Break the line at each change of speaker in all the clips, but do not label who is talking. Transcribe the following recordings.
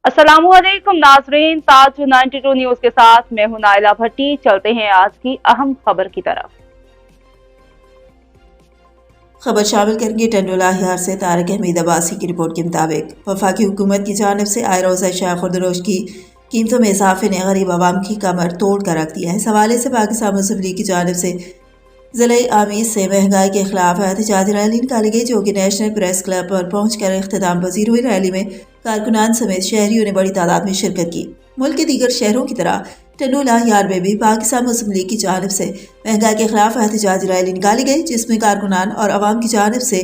अस्सलामुअलैकुम नाजरीन, ताज 92 न्यूज के साथ मैं हूं नाइला भट्टी। चलते हैं आज की अहम खबर की तरफ।
खबर शामिल करेंगे टंडोला हियार से तारक हमीद अब्बासी की रिपोर्ट के मुताबिक वफाकी हुकूमत की जानिब से आए रोज़ा शाह खुर्दरोश की कीमतों में इजाफे ने गरीब आवाम की कमर तोड़ कर रख दिया है। इस हवाले से पाकिस्तान मुस्लिम लीग की जानिब से ज़िले आमीर से महंगाई के खिलाफ एहतजाजी रैली निकाली गई, जो कि नेशनल प्रेस क्लब पर पहुँच कर इख्तिताम पजीर हुई। रैली में कारकुनान समेत शहरियों ने बड़ी तादाद में शिरकत की। मुल्क के दीगर शहरों की तरह टंडोला हियार में भी पाकिस्तान मुस्लिम लीग की जानिब से महंगाई के खिलाफ एहतजाजी रैली निकाली गई, जिसमें कारकुनान और अवाम की जानिब से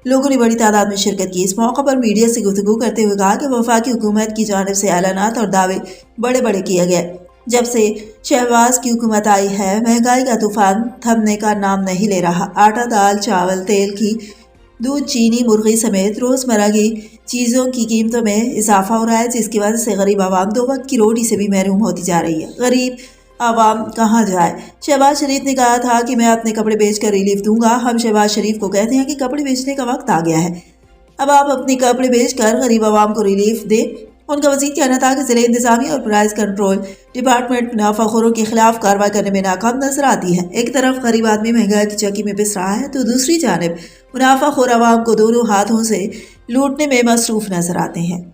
लोगों ने बड़ी तादाद में शिरकत की। इस मौके पर मीडिया से गुफ्तगू करते हुए कहा कि वफाकी हुकूमत की जानिब से ऐलानात और दावे बड़े बड़े किए गए। जब से शहबाज की हुकूमत आई है, महंगाई का तूफान थमने का नाम नहीं ले रहा। आटा, दाल, चावल, तेल की, दूध, चीनी, मुर्गी समेत रोज़मर्रा की चीज़ों की कीमतों में इजाफा हो रहा है, जिसकी वजह से गरीब आवाम दो वक्त की रोटी से भी महरूम होती जा रही है। गरीब आवाम कहाँ जाए? शहबाज शरीफ ने कहा था कि मैं अपने कपड़े बेचकर रिलीफ दूंगा। हम शहबाज शरीफ को कहते हैं कि कपड़े बेचने का वक्त आ गया है, अब आप अपने कपड़े बेचकर गरीब आवाम को रिलीफ दे। उनका मज़ीद कहना था कि ज़िले इंतजामी और प्राइस कंट्रोल डिपार्टमेंट मुनाफाखोरों के खिलाफ कार्रवाई करने में नाकाम नजर आती है। एक तरफ गरीब आदमी महंगाई की चक्की में पिस रहा है, तो दूसरी जानब मुनाफाखोर आवाम को दोनों हाथों से लूटने में मसरूफ नजर आते हैं।